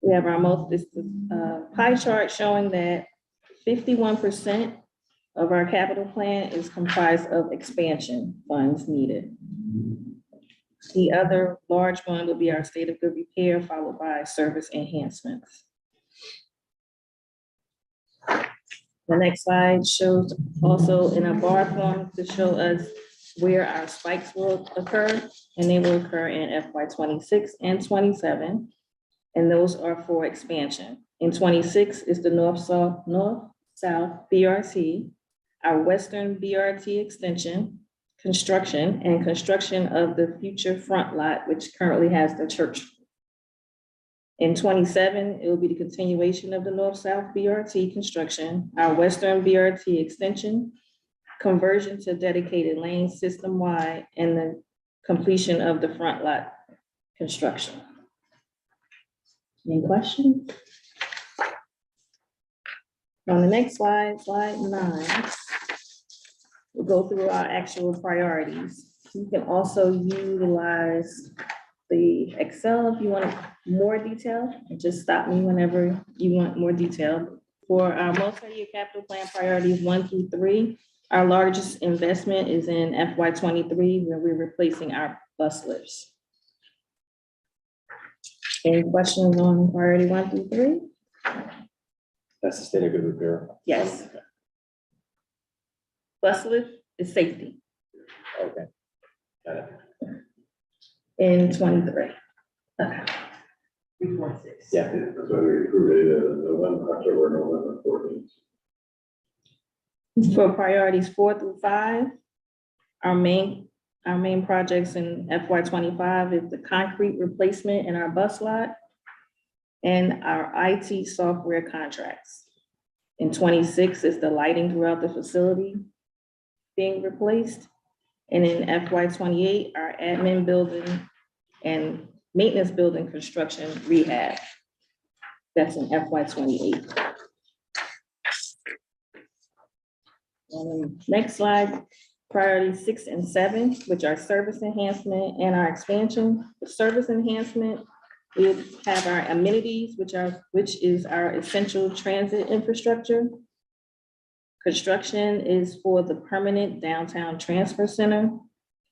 [SPEAKER 9] we have our this pie chart showing that 51% of our capital plan is comprised of expansion funds needed. The other large one would be our state of good repair, followed by service enhancements. The next slide shows also in a bar form to show us where our spikes will occur, and they will occur in FY 26 and 27. And those are for expansion. In 26 is the north-south BRT, our western BRT extension, construction of the future front lot, which currently has the church. In 27, it will be the continuation of the north-south BRT construction, our western BRT extension, conversion to dedicated lane system-wide, and the completion of the front lot construction. Any questions? On the next slide, slide 9, we'll go through our actual priorities. You can also utilize the Excel if you want more detail, and just stop me whenever you want more detail. For our multi-year capital plan priorities 1 through 3, our largest investment is in FY 23, where we're replacing our bus lifts. Any questions on priority 1 through 3?
[SPEAKER 7] That's the state of good repair.
[SPEAKER 9] Yes. Bus lift is safety
[SPEAKER 7] Okay. Got it.
[SPEAKER 9] in 23. Okay.
[SPEAKER 8] 3.6.
[SPEAKER 7] Yeah.
[SPEAKER 4] That's why we approved it November 14th.
[SPEAKER 9] For priorities 4 through 5, our main projects in FY 25 is the concrete replacement in our bus lot and our IT software contracts. In 26 is the lighting throughout the facility being replaced. And in FY 28, our admin building and maintenance building construction rehab. That's in FY 28. Next slide, priorities 6 and 7, which are service enhancement and our expansion. The service enhancement, we have our amenities, which is our essential transit infrastructure. Construction is for the permanent downtown transfer center,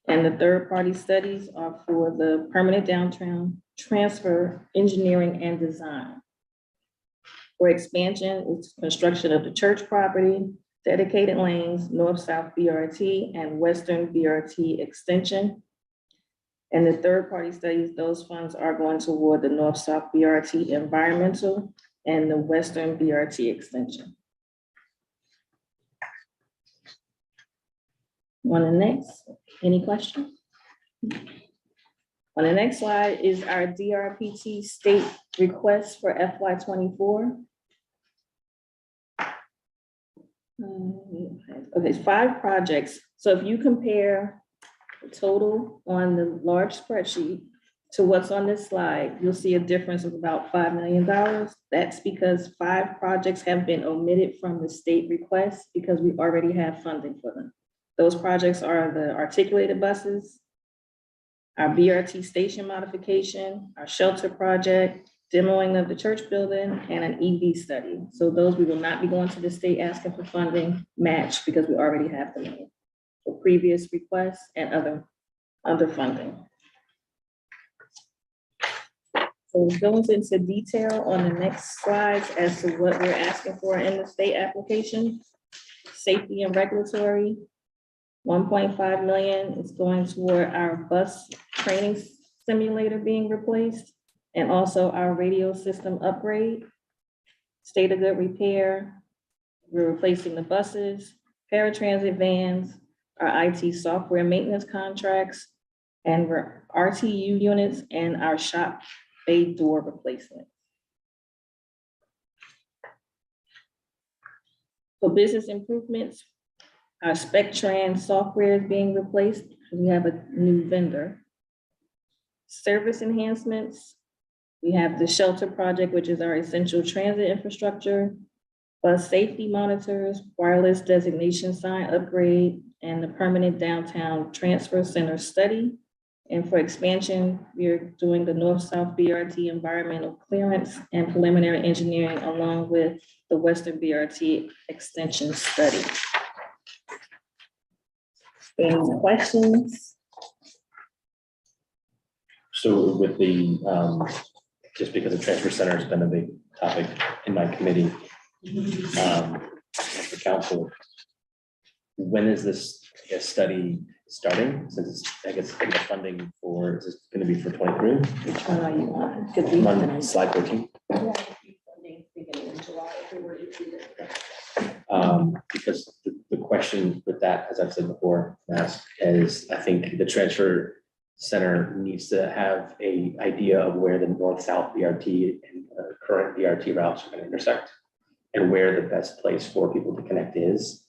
[SPEAKER 9] and the third-party studies are for the permanent downtown transfer engineering and design. For expansion, it's construction of the church property, dedicated lanes, north-south BRT, and western BRT extension. And the third-party studies, those funds are going toward the north-south BRT environmental and the western BRT extension. On the next, any questions? On the next slide is our DRPT state request for FY 24. Okay, 5 projects. So if you compare the total on the large spreadsheet to what's on this slide, you'll see a difference of about $5 million. That's because 5 projects have been omitted from the state request because we already have funding for them. Those projects are the articulated buses, our BRT station modification, our shelter project, demoing of the church building, and an EV study. So those we will not be going to the state asking for funding match because we already have the money for previous requests and other funding. So it goes into detail on the next slides as to what we're asking for in the state application. Safety and regulatory, 1.5 million is going toward our bus training simulator being replaced, and also our radio system upgrade. State of good repair, we're replacing the buses, paratransit vans, our IT software maintenance contracts, and RTU units and our shop bay door replacement. For business improvements, our SpecTran software is being replaced. We have a new vendor. Service enhancements, we have the shelter project, which is our essential transit infrastructure, bus safety monitors, wireless designation sign upgrade, and the permanent downtown transfer center study. And for expansion, we're doing the North-South BRT environmental clearance and preliminary engineering along with the Western BRT extension study. Any questions?
[SPEAKER 7] So with the, just because the transfer center has been a big topic in my committee, of the council, when is this, I guess, study starting? Since it's, I guess, the funding for, is this gonna be for 23?
[SPEAKER 9] Which one are you on? Could we-
[SPEAKER 7] On slide 14.
[SPEAKER 3] Beginning in July, if we were to do it.
[SPEAKER 7] Because the question with that, as I've said before, asked, is I think the transfer center needs to have a idea of where the north-south BRT and current BRT routes are gonna intersect and where the best place for people to connect is.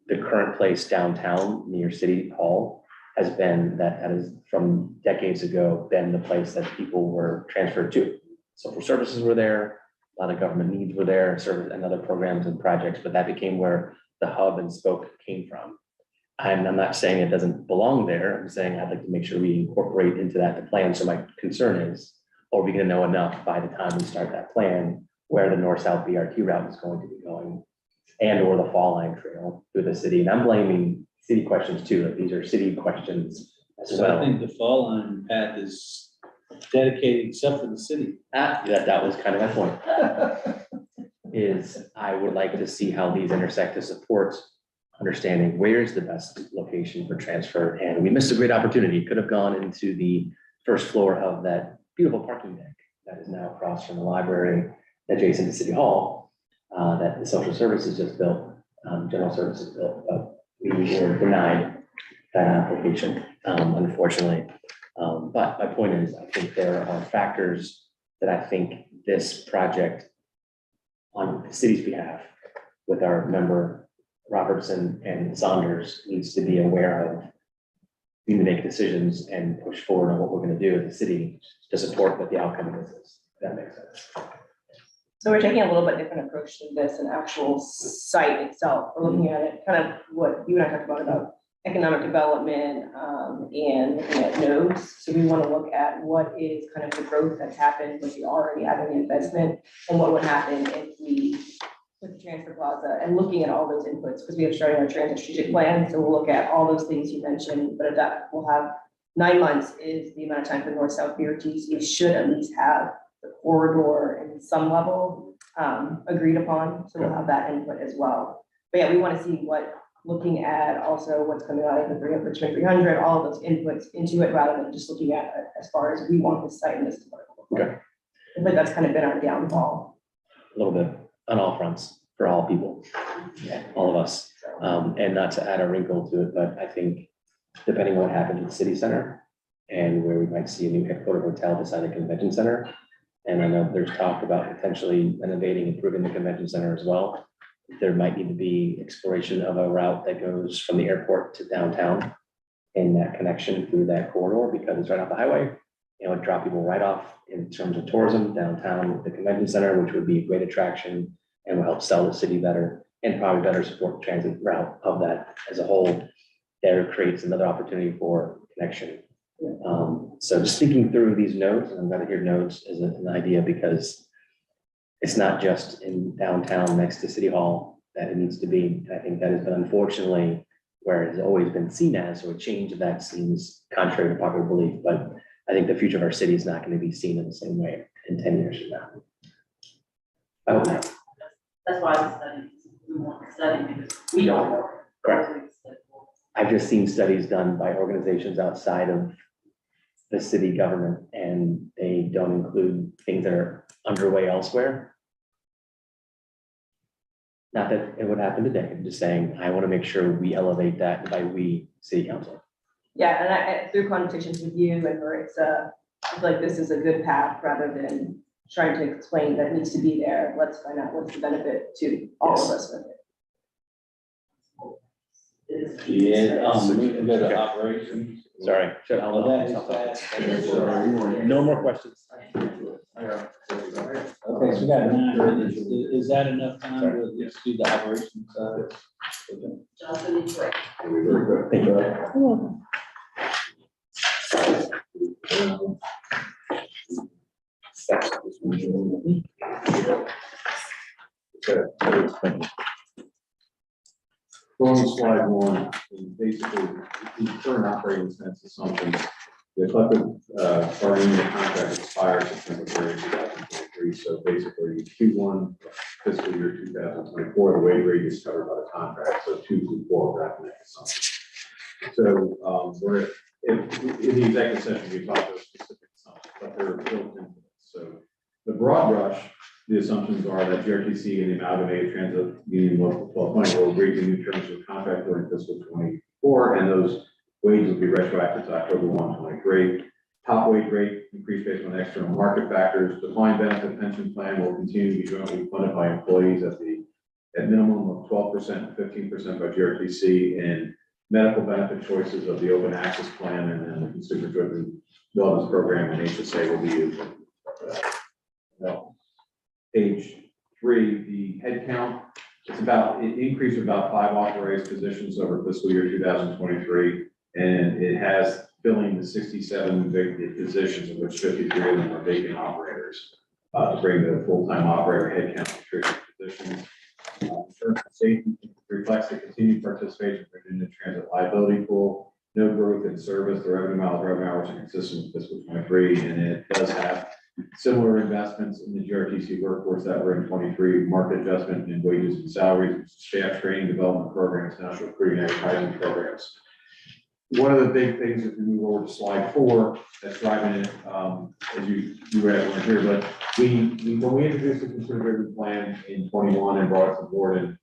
[SPEAKER 7] The current place downtown near City Hall has been, that is from decades ago, been the place that people were transferred to. Social services were there, a lot of government needs were there, service and other programs and projects, but that became where the hub and spoke came from. And I'm not saying it doesn't belong there. I'm saying I'd like to make sure we incorporate into that the plan. So my concern is, are we gonna know enough by the time we start that plan where the north-south BRT route is going to be going and or the fall line trail through the city? And I'm blaming city questions too. Like, these are city questions as
[SPEAKER 2] So I
[SPEAKER 7] well.
[SPEAKER 2] think the fall line path is dedicated except for the city.
[SPEAKER 7] That was kind of my point. Is I would like to see how these intersect to support understanding where is the best location for transfer. And we missed a great opportunity. It could have gone into the first floor of that beautiful parking deck that is now across from the library adjacent to City Hall, that the social services just built, general services built, but we were denied that application, unfortunately. But my point is, I think there are factors that I think this project on the city's behalf with our member Robertson and Saunders needs to be aware of. We need to make decisions and push forward on what we're going to do as a city to support what the outcome of this is. If that makes sense.
[SPEAKER 3] So we're taking a little bit different approach to this, an actual site itself. We're looking at it kind of what you and I talked about economic development and looking at nodes. So we want to look at what is kind of the growth that's happened with the already having investment and what would happen if we with the transfer plaza and looking at all those inputs, because we have started our transit strategic plan. So we'll look at all those things you mentioned, but that will have 9 months is the amount of time for north-south BRT. So you should at least have the corridor in some level agreed upon. So we'll have that input as well. But yeah, we want to see what, looking at also what's coming out of the Richmond 300, all of those inputs into it rather than just looking at it as far as we want this site and this.
[SPEAKER 7] Okay.
[SPEAKER 3] But that's kind of been our downfall.
[SPEAKER 7] A little bit on all fronts for all people, all of us. And not to add a wrinkle to it, but I think depending on what happens at the city center and where we might see a new headquarter hotel beside the convention center. And I know there's talk about potentially renovating, improving the convention center as well. There might need to be exploration of a route that goes from the airport to downtown and that connection through that corridor because it's right off the highway. You know, drop people right off in terms of tourism downtown with the convention center, which would be a great attraction and will help sell the city better and probably better support the transit route of that as a whole. There creates another opportunity for connection. So just thinking through these nodes, and I'm glad to hear nodes as an idea because it's not just in downtown next to City Hall that it needs to be. I think that has been unfortunately where it's always been seen as, so a change of that seems contrary to popular belief, but I think the future of our city is not going to be seen in the same way in 10 years from now. I hope not.
[SPEAKER 8] That's why we study, we want to study because we don't know.
[SPEAKER 7] Correct. I've just seen studies done by organizations outside of the city government, and they don't include things that are underway elsewhere. Not that it would happen today, I'm just saying, I want to make sure we elevate that by we, city council.
[SPEAKER 3] Yeah, and through conversations with you and where it's I feel like this is a good path rather than trying to explain that needs to be there. Let's find out what's the benefit to all of us with it.
[SPEAKER 2] Yeah, we can go to operations.
[SPEAKER 7] Sorry.
[SPEAKER 2] Oh, that is fast.
[SPEAKER 7] No more questions.
[SPEAKER 2] Okay, so we got 9 minutes. Is that enough time to just do the operations side? Okay.
[SPEAKER 8] Johnson, it's right.
[SPEAKER 7] Thank you.
[SPEAKER 9] You're welcome.
[SPEAKER 5] Going to slide 1, and basically, the current operating expense assumptions, the collective bargaining contract expires September 30, 2023. So basically, Q1 fiscal year 2024, the wage rate is covered by the contract, so 2 through 4 of that next assumption. So we're, in the executive session, we talked about specific assumptions, but they're built into it. So the broad brush, the assumptions are that GRTC and the amalgamated transit union local 1220 will agree to new terms of contract during fiscal 24, and those wages will be retroactive to October 1, 23. Top wage rate increase based on external market factors. Defined benefit pension plan will continue to be jointly funded by employees at minimum of 12% and 15% by GRTC, and medical benefit choices of the open access plan and then the consumer driven wellness program and HSA will be used. Page 3, the head count, it's about, it increased about 5 authorized positions over fiscal year 2023, and it has filling the 67 vacant positions, of which 53 of them are vacant operators, to bring the full-time operator head count to 30 positions. Insurance and safety reflects the continued participation in the transit liability pool, no growth in service, the revenue hours are consistent with fiscal 23, and it does have similar investments in the GRTC workforce that were in 23, market adjustment in wages and salaries, staff training development programs, national recruiting advertising programs. One of the big things as we move over to slide 4, that's driving it, as you read it here, but when we introduced the consumer driven plan in 21 and brought it to board in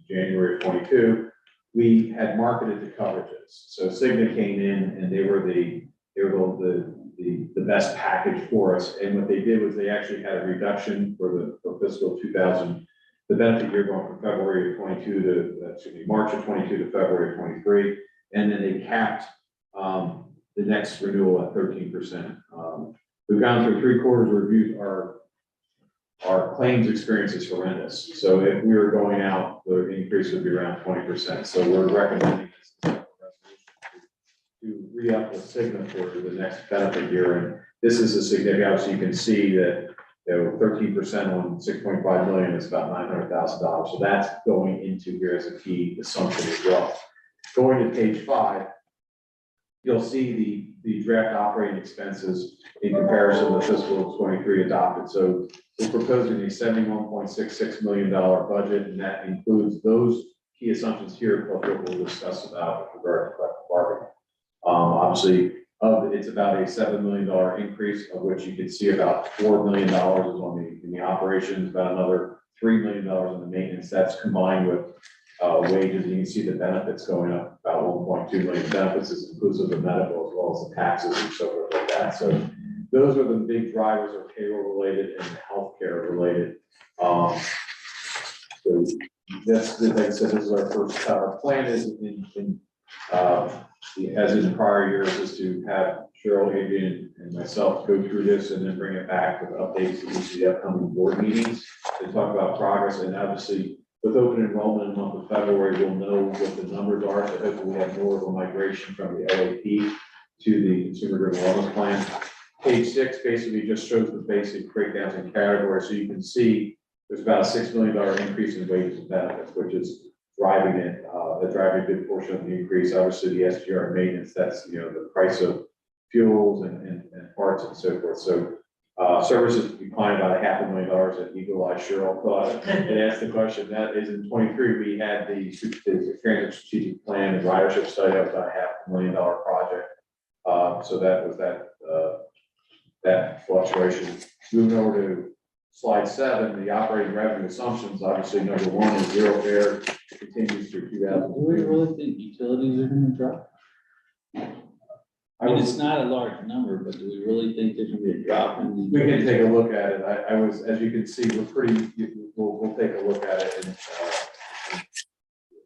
[SPEAKER 5] January of 22, we had marketed the coverages. So Cigna came in and they were the best package for us. And what they did was they actually had a reduction for fiscal 2000, the benefit year going from February of 22 to, March of 22 to February of 23. And then they capped the next renewal at 13%. We've gone through 3 quarters reviews. Our claims experience is horrendous. So if we were going out, the increase would be around 20%. So we're recommending this to re-up the Cigna for the next benefit year. And this is a significant, obviously you can see that 13% on 6.5 million is about $900,000. So that's going into here as a key assumption as well. Going to page 5, you'll see the draft operating expenses in comparison to fiscal 23 adopted. So we're proposing a $71.66 million budget, and that includes those key assumptions here, plus what we'll discuss about with regard to collective bargaining. Obviously, it's about a $7 million increase, of which you can see about $4 million is on in the operations, about another $3 million in the maintenance. That's combined with wages. You can see the benefits going up about 1.2 million. Benefits is inclusive of medical as well as the taxes and so forth like that. So those are the big drivers of payroll related and healthcare related. So that's, like I said, this is our first cut. Our plan is as in prior years, is to have Cheryl, Adrian, and myself go through this and then bring it back with updates to each of the upcoming board meetings to talk about progress. And obviously, with open enrollment in the month of February, we'll know what the numbers are. So hopefully we have more of a migration from the LAP to the consumer driven wellness plan. Page 6 basically just shows the basic breakdowns in categories. So you can see there's about a $6 million increase in wages and benefits, which is driving it, driving a good portion of the increase. Obviously the SGR maintenance, that's, the price of fuels and parts and so forth. So services declined about $500,000 at Eagle Eye. Cheryl thought and asked the question. That is in 23, we had the transit strategic plan and ridership study. That was about a $500,000 project. So that was that fluctuation. Moving over to slide 7, the operating revenue assumptions. Obviously, number 1 is zero fare continues through 2000.
[SPEAKER 2] Do we really think utilities are going to drop? I mean, it's not a large number, but do we really think there's gonna be a drop in the?
[SPEAKER 5] We can take a look at it. I was, as you can see, we're pretty, we'll take a look at it and,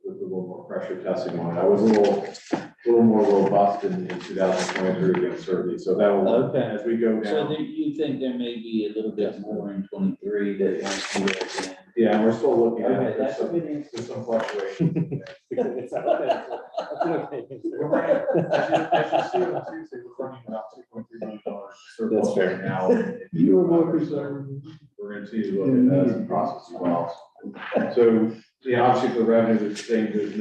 [SPEAKER 5] with a little more pressure testing on it. I was a little more robust in 2023 against certainly, so that will,
[SPEAKER 2] Okay.
[SPEAKER 5] as we go
[SPEAKER 2] So
[SPEAKER 5] down.
[SPEAKER 2] there, you think there may be a little bit more in 23 that wants to do it again?
[SPEAKER 5] Yeah, we're still looking at
[SPEAKER 2] Okay,
[SPEAKER 5] it.
[SPEAKER 2] that's a good answer.
[SPEAKER 5] There's some fluctuation.
[SPEAKER 7] It's okay. That's an okay answer.
[SPEAKER 5] We're running, as you see on Tuesday, we're running about $2.3 million surplus
[SPEAKER 7] That's fair.
[SPEAKER 5] right now.
[SPEAKER 2] You were more concerned.
[SPEAKER 5] We're into the process as well. So, yeah, obviously for revenue, there's things, there's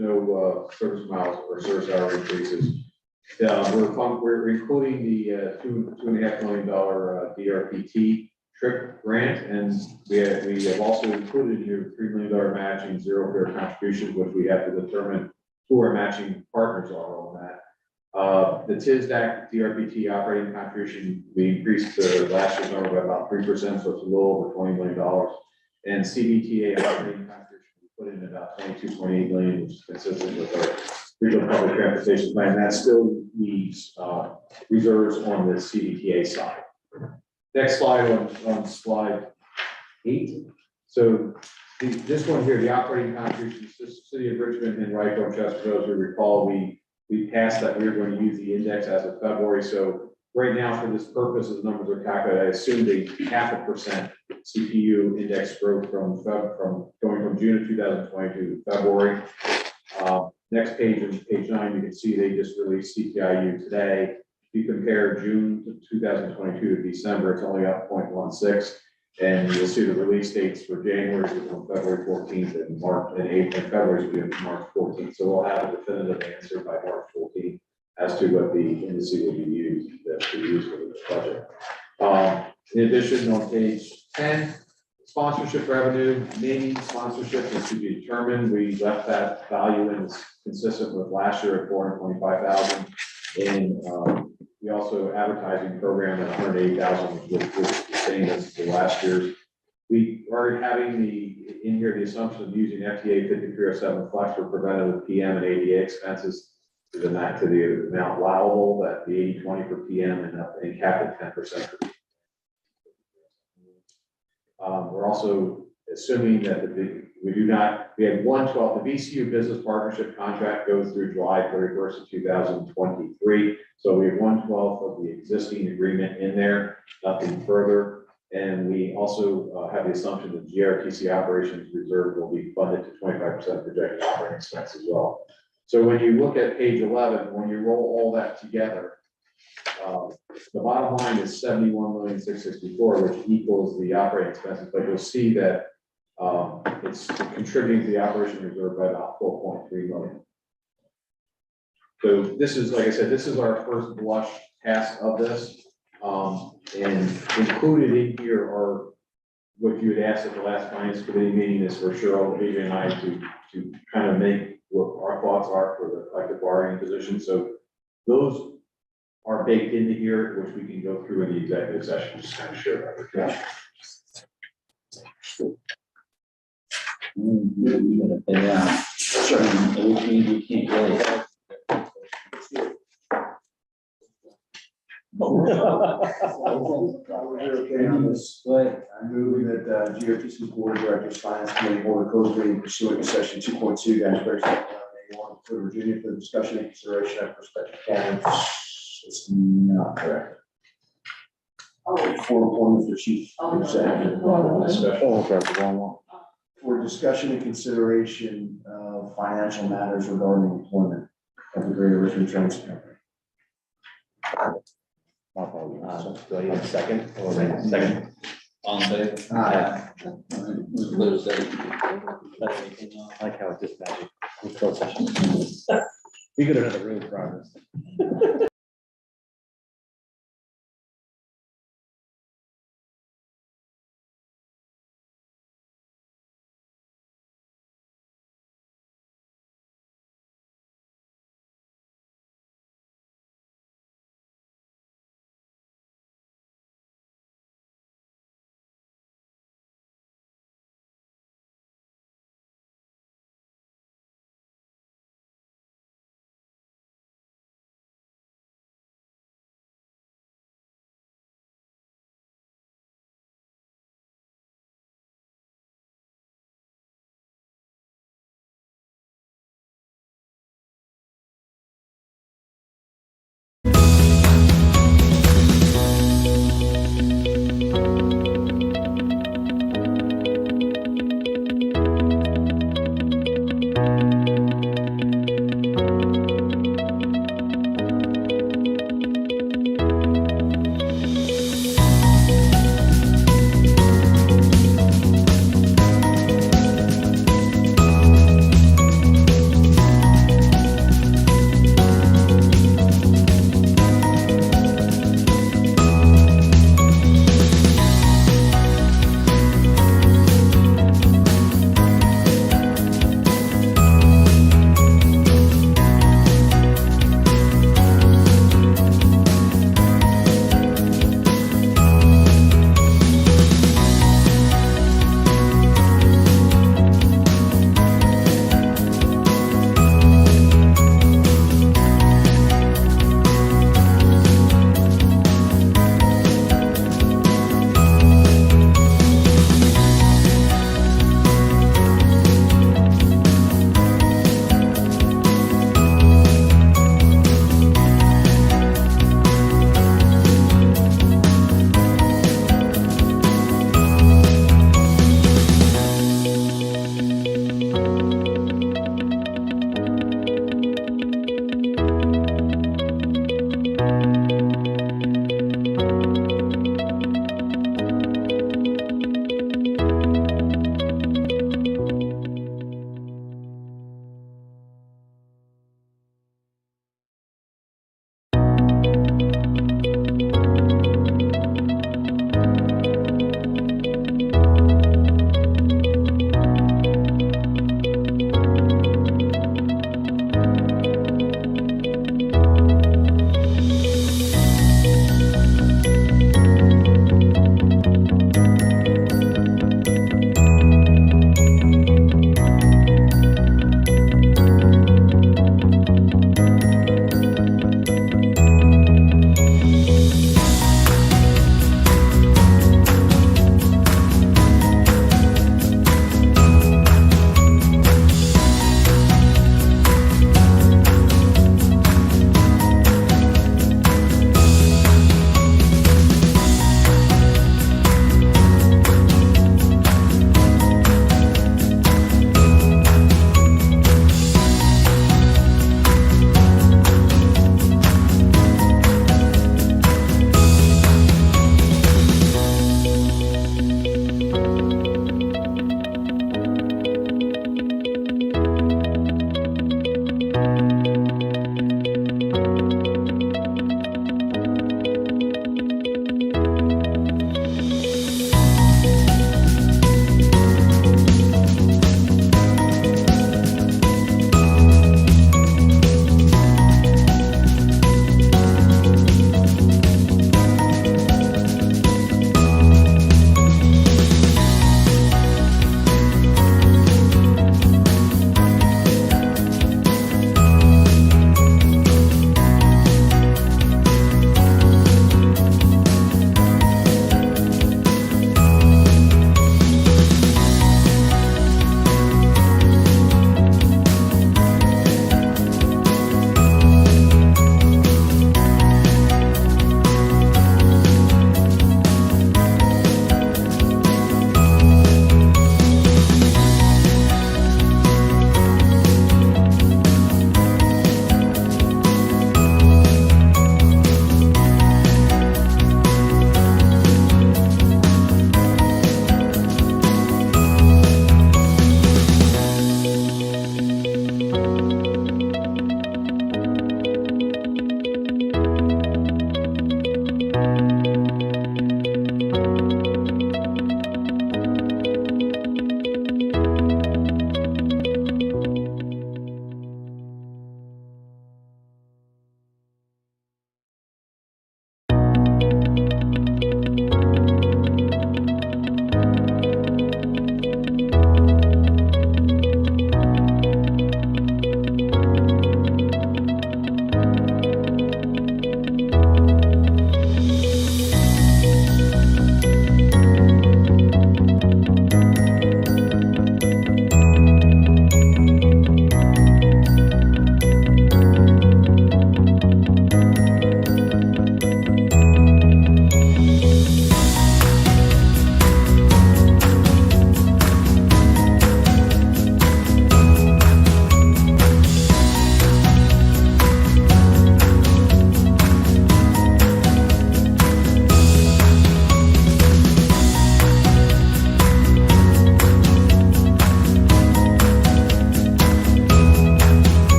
[SPEAKER 5] no service miles or service hour increases. We're including the $2.5 million DRPT trip grant, and we have also included here $3 million matching zero fare contributions, which we have to determine who our matching partners are on that. The TISDAC DRPT operating contribution, we increased last year's number by about 3%, so it's a little over $20 million. And CBTA operating contribution, we put in about 22.8 million, which is consistent with our regional public transportation plan. That still leaves reserves on the CBTA side. Next slide on slide 8. So this one here, the operating contributions, the city of Richmond and Rico, Chesterfield, as we recall, we passed that we were going to use the index as of February. So right now, for this purpose, the numbers are calculated. I assumed a 0.5% CPU index growth from going from June of 2022 to February. Next page, on page 9, you can see they just released CPIU today. If you compare June to 2022 to December, it's only up 0.16. And you'll see the release dates for January is on February 14th and March and February is on March 14th. So we'll have a definitive answer by March 14th as to what the indice will be used for this project. In addition, on page 10, sponsorship revenue, naming sponsorship is to be determined. We left that value in as consistent with last year at 425,000. And we also advertising program at 180,000, which was the same as the last year's. We are having in here the assumption of using FTA 5307 flex for preventative PM and ADA expenses to the amount allowable, that the 80/20 for PM and cap at 10%. We're also assuming that we had 1/12, the VCU business partnership contract goes through July 31st of 2023. So we have 1/12 of the existing agreement in there, nothing further. And we also have the assumption that GRTC operations reserve will be funded to 25% projected operating expense as well. So when you look at page 11, when you roll all that together, the bottom line is 71,664,000, which equals the operating expenses, but you'll see that it's contributing to the operation reserve by about 4.3 million. So this is, like I said, this is our first blush pass of this. And included in here are what you had asked at the last finance committee meeting is for Cheryl, Adrian, and I to kind of make what our thoughts are for the collective bargaining position. So those are baked into here, which we can go through in the executive session, just kind of share that.
[SPEAKER 2] You gotta pay out. Sure. Which means we can't really help.
[SPEAKER 6] Okay on this,
[SPEAKER 2] But
[SPEAKER 6] I move that GRTC Board of Directors Finance Committee Board of Code Meeting pursuant to section 2.2-1 for Virginia for the discussion and consideration of prospective candidates. It's not correct. For appointment for chief executive.
[SPEAKER 1] Oh, okay, the wrong one.
[SPEAKER 6] For discussion and consideration of financial matters regarding employment of the Greater Richmond Transit Company.
[SPEAKER 1] My apologies.
[SPEAKER 7] Do I need a second? Or second?
[SPEAKER 2] on favor?
[SPEAKER 6] Aye.
[SPEAKER 2] Close that.
[SPEAKER 7] I like how it just magic. Closed session. We could have another room progress.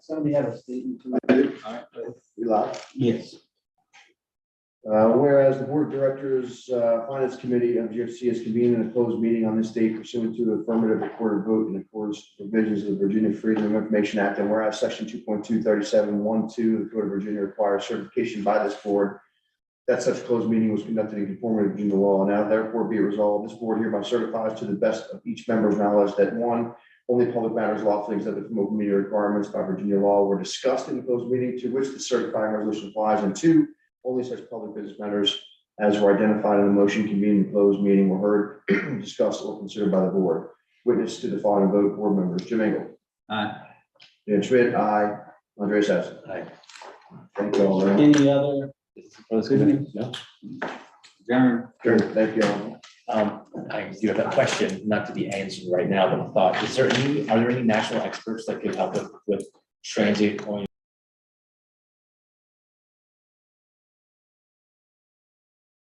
[SPEAKER 2] Somebody have a statement to
[SPEAKER 6] We live.
[SPEAKER 2] Yes.
[SPEAKER 6] Whereas the Board of Directors, Finance Committee of GRTC has convened in a closed meeting on this date pursuant to the affirmative recorded vote in accordance with provisions of the Virginia Freedom of Information Act, and whereas Section 2.23712 of the Code of Virginia requires certification by this board that such closed meeting was conducted in conformity with Virginia law. Now therefore be it resolved, this board hereby certifies to the best of each member's knowledge that one, only public matters lawfully exempted from open meeting requirements by Virginia law were discussed in the closed meeting to which the certifying resolution applies, and two, only such public business matters as were identified in the motion convened in the closed meeting were heard, discussed, or considered by the board. Witness to the following vote, board members, Jim Engel.
[SPEAKER 2] Aye.
[SPEAKER 6] Dan Schmidt, aye. Andreas Hessen.
[SPEAKER 7] Aye.
[SPEAKER 6] Thank you all very much.
[SPEAKER 2] Any other?
[SPEAKER 7] For this committee? No?
[SPEAKER 2] Adjourn.
[SPEAKER 6] Sure, thank you all.
[SPEAKER 7] I do have a question, not to be answered right now, but a thought. Are there any national experts that could help with transient oriented